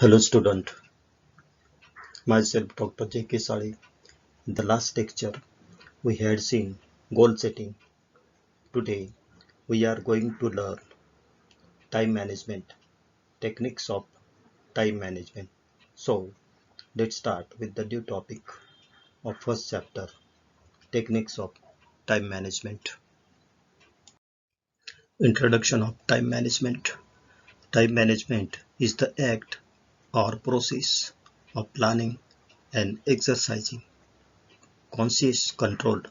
Hello student, myself Dr. J.K. Sali. In the last lecture, we had seen goal setting. Today, we are going to learn time management, techniques of time management. So, let's start with the new topic of first chapter, techniques of time management. Introduction of time management. Time management is the act or process of planning and exercising conscious control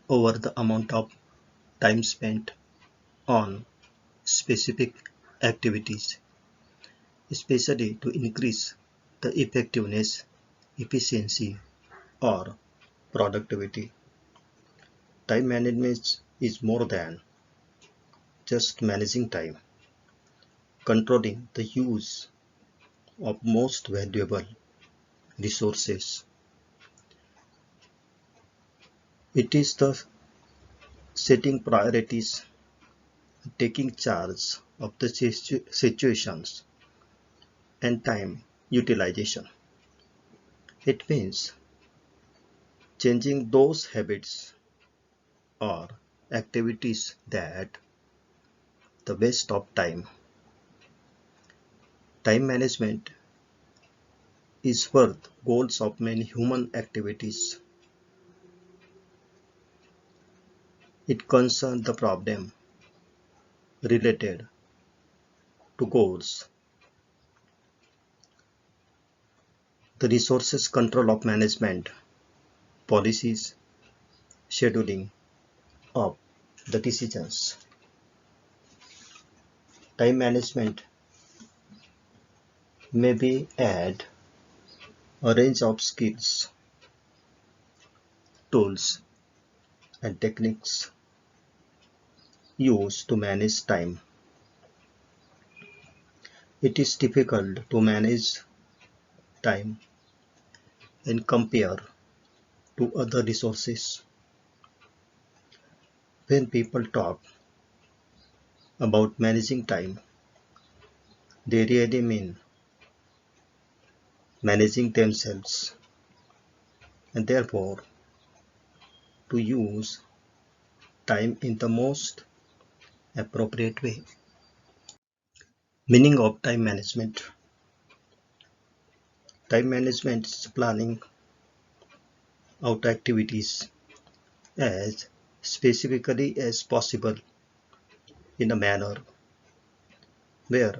over the amount of time spent on specific activities, especially to increase the effectiveness, efficiency, or productivity. Time management is more than just managing time, controlling the use of most valuable resources. It is the setting priorities, taking charge of the situations, and time utilization. It means changing those habits or activities that the waste of time. Time management is worth goals of many human activities. It concerns the problem related to goals, the resources control of management, policies, scheduling of the decisions. Time management may be add a range of skills, tools, and techniques used to manage time. It is difficult to manage time and compare to other resources. When people talk about managing time, they really mean managing themselves and therefore to use time in the most appropriate way. Meaning of time management. Time management is planning out activities as specifically as possible in a manner where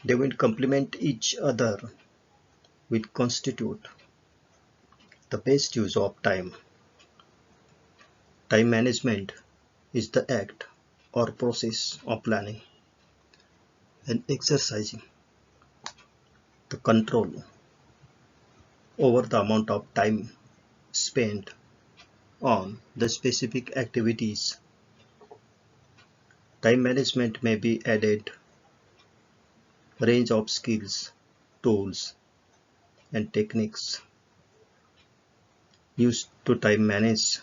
they will complement each other will constitute the best use of time. Time management is the act or process of planning and exercising the control over the amount of time spent on the specific activities. Time management may be added range of skills, tools, and techniques used to time manage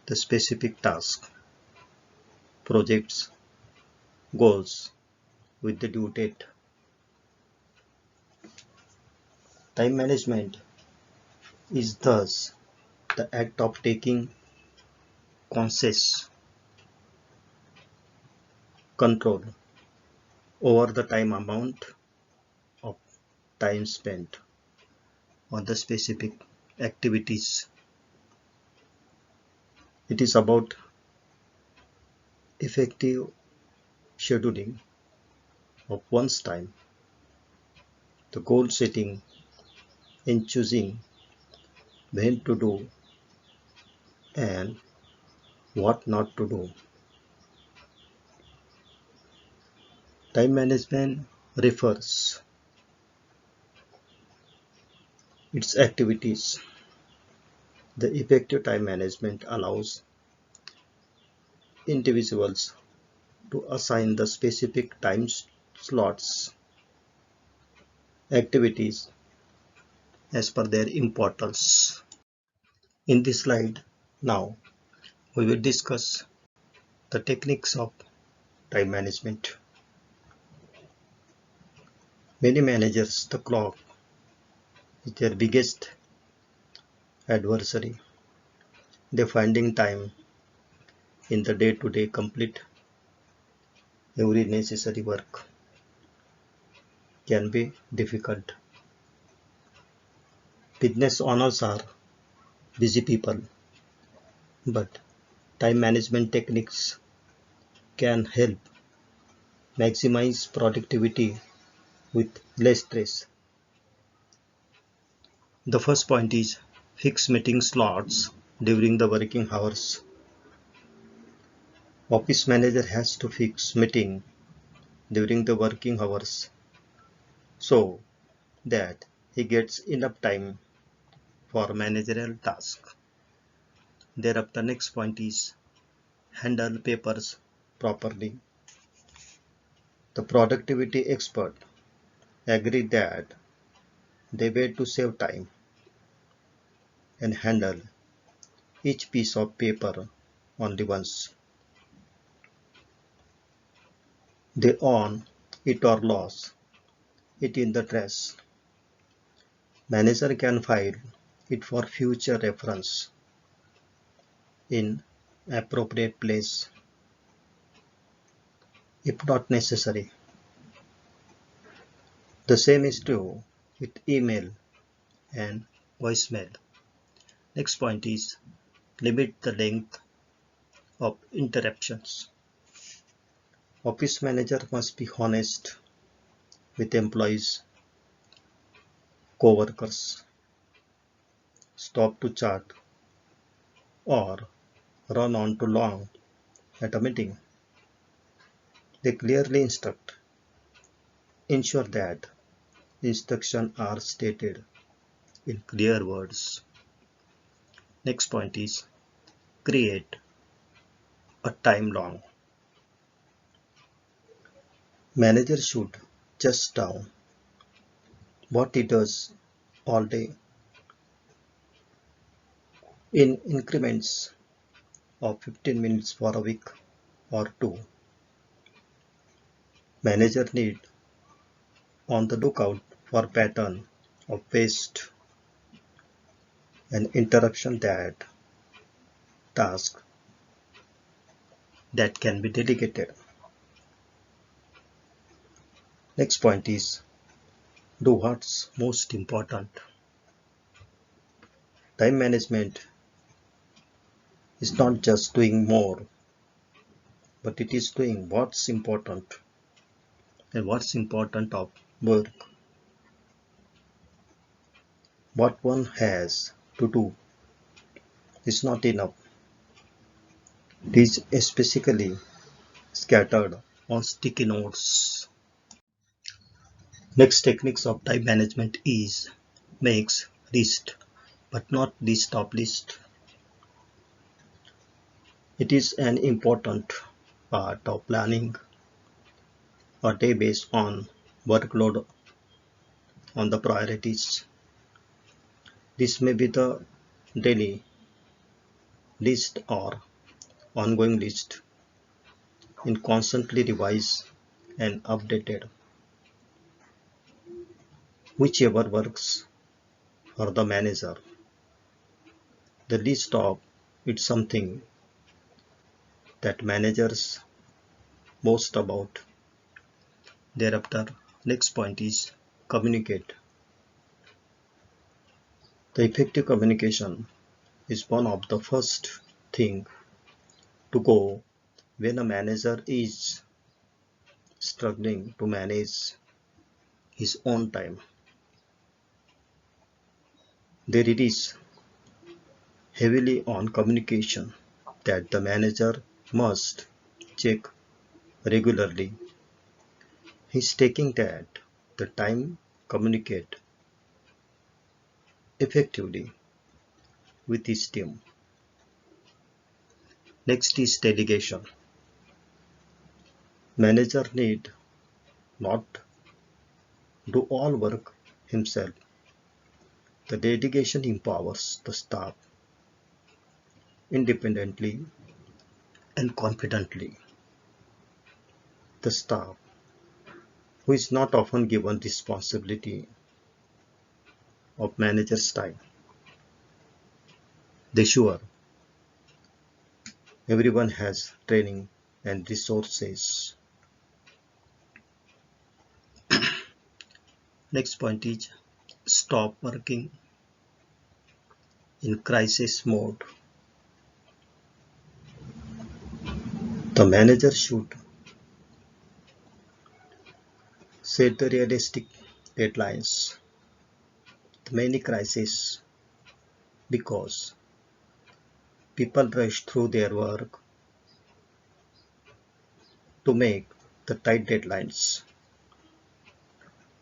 the specific task, projects, goals with the due date. Time management is thus the act of taking conscious control over the time amount of time spent on the specific activities. It is about effective scheduling of one's time, the goal setting, and choosing when to do and what not to do. Time management refers its activities. The effective time management allows individuals to assign the specific time slots activities as per their importance. In this slide, now we will discuss the techniques of time management. Many managers, the clock is their biggest adversary. They finding time in the day to day complete every necessary work can be difficult. Business owners are busy people, but time management techniques can help maximize productivity with less stress. The first point is fix meeting slots during the working hours. Office manager has to fix meeting during the working hours so that he gets enough time for managerial tasks. Thereafter, next point is handle papers properly. The productivity expert agreed that they were to save time and handle each piece of paper only once. They own it or lose it in the trash. Manager can file it for future reference in appropriate place if not necessary. The same is true with email and voicemail. Next point is limit the length of interruptions. Office manager must be honest with employees, co-workers, stop to chat or run on too long at a meeting. They clearly instruct. Ensure that instructions are stated in clear words. Next point is create a time long. Manager should just down what he does all day in increments of 15 minutes for a week or two. Manager need on the lookout for pattern of waste and interruption that task that can be delegated. Next point is do what's most important. Time management is not just doing more, but it is doing what's important and what's important of work. What one has to do is not enough. It is especially scattered on sticky notes. Next techniques of time management is makes list but not list of list. It is an important part of planning a day based on workload on the priorities. This may be the daily list or ongoing list in constantly revised and updated, whichever works for the manager. The list of it's something that managers boast about. Thereafter, next point is communicate. The effective communication is one of the first thing to go when a manager is struggling to manage his own time. There it is heavily on communication that the manager must check regularly. He's taking that the time communicate effectively with his team. Next is delegation. Manager need not do all work himself. The delegation empowers the staff independently and confidently. The staff who is not often given responsibility of manager's time. They sure everyone has training and resources. Next point is stop working in crisis mode. The manager should set the realistic deadlines. Many crises because people rush through their work to make the tight deadlines.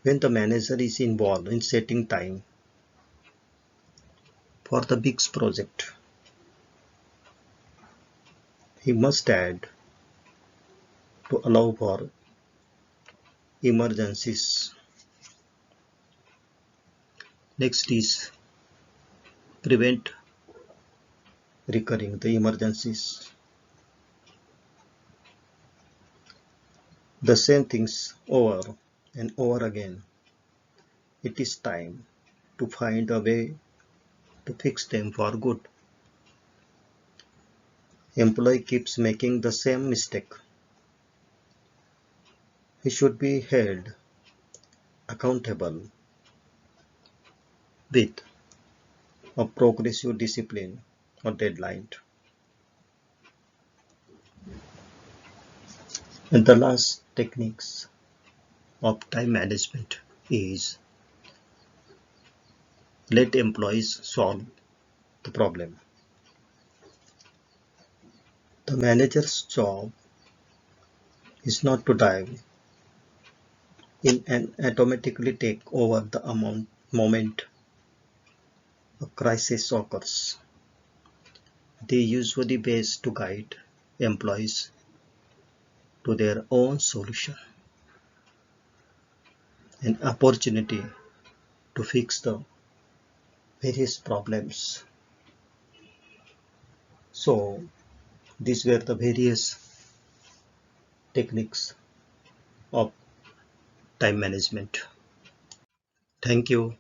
When the manager is involved in setting time for the big project, he must add to allow for emergencies. Next is prevent recurring the emergencies. The same things over and over again. It is time to find a way to fix them for good. Employee keeps making the same mistake. He should be held accountable with a progressive discipline or deadline. And the last techniques of time management is let employees solve the problem. The manager's job is not to dive in and automatically take over the moment a crisis occurs. They usually best to guide employees to their own solution, an opportunity to fix the various problems. So these were the various techniques of time management. Thank you.